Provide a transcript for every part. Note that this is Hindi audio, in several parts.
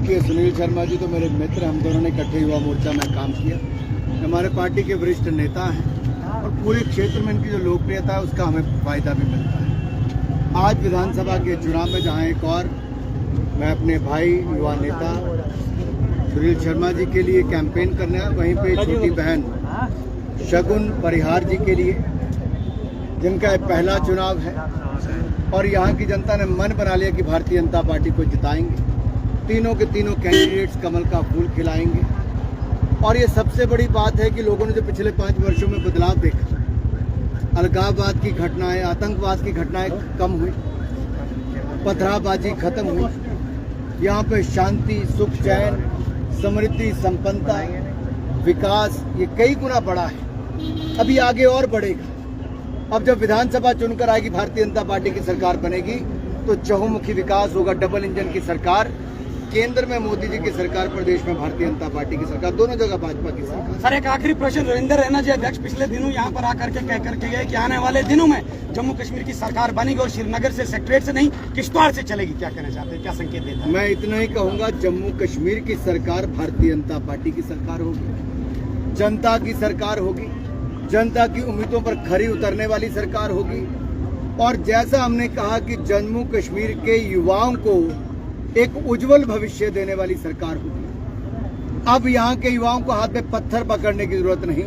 देखिए, सुनील शर्मा जी तो मेरे मित्र, हम दोनों ने इकट्ठे युवा मोर्चा में काम किया। हमारे पार्टी के वरिष्ठ नेता हैं और पूरे क्षेत्र में इनकी जो लोकप्रियता है उसका हमें फायदा भी मिलता है। आज विधानसभा के चुनाव में जहां एक और मैं अपने भाई युवा नेता सुनील शर्मा जी के लिए कैंपेन करने आया, वहीं पे छोटी बहन शगुन परिहार जी के लिए, जिनका पहला चुनाव है और यहाँ की जनता ने मन बना लिया कि भारतीय जनता पार्टी को जिताएंगे। तीनों के तीनों कैंडिडेट्स कमल का फूल खिलाएंगे। और ये सबसे बड़ी बात है कि लोगों ने जो पिछले 5 वर्षों में बदलाव देखा, अलगाववाद की घटनाएं, आतंकवाद की घटनाएं कम हुई, पथराबाजी खत्म हुई, यहाँ पे शांति, सुख, चैन, समृद्धि, संपन्नता, विकास ये कई गुना बढ़ा है। अभी आगे और बढ़ेगा। अब जब विधानसभा चुनकर आएगी, भारतीय जनता पार्टी की सरकार बनेगी तो चहुमुखी विकास होगा, डबल इंजन की सरकार, केंद्र में मोदी जी की सरकार, प्रदेश में भारतीय जनता पार्टी की सरकार, दोनों जगह भाजपा की सरकार। सर, एक आखिरी प्रश्न, रविंद्र रैना जी अध्यक्ष पिछले दिनों यहाँ पर आकर के कह करके गए कि आने वाले दिनों में जम्मू कश्मीर की सरकार बनेगी और श्रीनगर से, सेक्रेटरीट से नहीं, किश्तवाड़ से चलेगी। क्या कहना चाहते हैं, क्या संकेत देता है? मैं इतना ही कहूंगा, जम्मू कश्मीर की सरकार भारतीय जनता पार्टी की सरकार होगी, जनता की सरकार होगी, जनता की उम्मीदों पर खरी उतरने वाली सरकार होगी। और जैसा हमने कहा कि जम्मू कश्मीर के युवाओं को एक उज्जवल भविष्य देने वाली सरकार होगी। अब यहाँ के युवाओं को हाथ में पत्थर पकड़ने की जरूरत नहीं,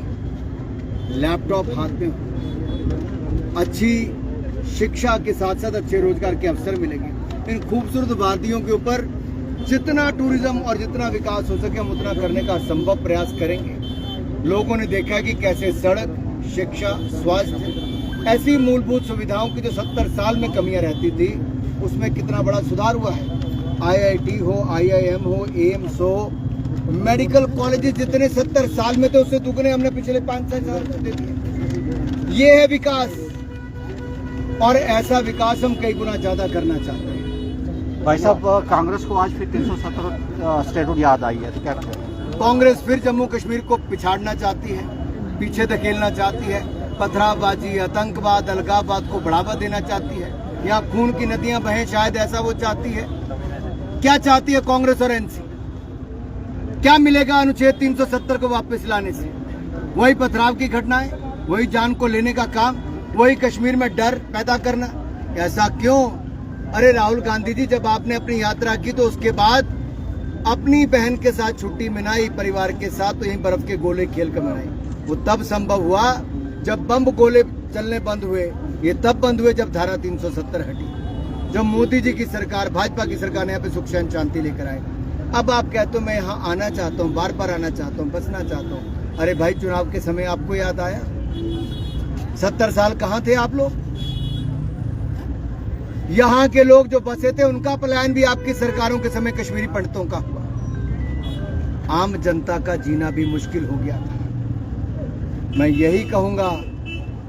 लैपटॉप हाथ में हो, अच्छी शिक्षा के साथ साथ अच्छे रोजगार के अवसर मिलेंगे। इन खूबसूरत वादियों के ऊपर जितना टूरिज्म और जितना विकास हो सके हम उतना करने का संभव प्रयास करेंगे। लोगों ने देखा कि कैसे सड़क, शिक्षा, स्वास्थ्य, ऐसी मूलभूत सुविधाओं की जो 70 साल में कमियां रहती थी, उसमें कितना बड़ा सुधार हुआ है। IIT हो, IIM हो, एम्स हो, मेडिकल कॉलेजेस जितने 70 साल में थे उससे दुगने हमने पिछले 5-6 साल में दे दिए। ये है विकास, और ऐसा विकास हम कई गुना ज्यादा करना चाहते हैं। भाई साहब, कांग्रेस को आज फिर 370 स्टेटहुड याद आई है, तो क्या करें? कांग्रेस फिर जम्मू कश्मीर को पिछाड़ना चाहती है, पीछे धकेलना चाहती है, पथराबाजी, आतंकवाद, अलगाववाद को बढ़ावा देना चाहती है। यहाँ खून की नदियां बहें, शायद ऐसा वो चाहती है। क्या चाहती है कांग्रेस और एनसी? क्या मिलेगा अनुच्छेद 370 को वापस लाने से? वही पथराव की घटनाएं, वही जान को लेने का काम, वही कश्मीर में डर पैदा करना। ऐसा क्यों? अरे राहुल गांधी जी, जब आपने अपनी यात्रा की तो उसके बाद अपनी बहन के साथ छुट्टी मनाई, परिवार के साथ, तो यहीं बर्फ के गोले खेल कर मनाई। वो तब संभव हुआ जब बम गोले चलने बंद हुए। ये तब बंद हुए जब धारा 370 हटी, जब मोदी जी की सरकार, भाजपा की सरकार ने यहाँ पे सुख शांति लेकर आए। अब आप कहते हो मैं यहाँ आना चाहता हूँ, बार बार आना चाहता हूँ, बसना चाहता हूँ। अरे भाई, चुनाव के समय आपको याद आया? 70 साल कहाँ थे आप लोग? यहाँ के लोग जो बसे थे उनका पलायन भी आपकी सरकारों के समय कश्मीरी पंडितों का हुआ। आम जनता का जीना भी मुश्किल हो गया था। मैं यही कहूंगा,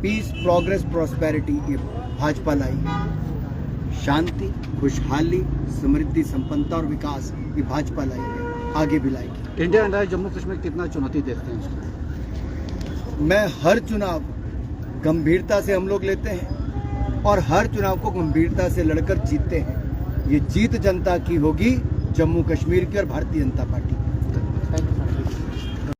पीस, प्रोग्रेस, प्रॉस्पेरिटी ये भाजपा लाई। शांति, खुशहाली, समृद्धि, संपन्नता और विकास ये भाजपा लाई है, आगे भी लाएगी। इंडिया एंड जम्मू कश्मीर कितना चुनौती देखते हैं इसको? मैं हर चुनाव गंभीरता से हम लोग लेते हैं और हर चुनाव को गंभीरता से लड़कर जीतते हैं। ये जीत जनता की होगी, जम्मू कश्मीर की और भारतीय जनता पार्टी की।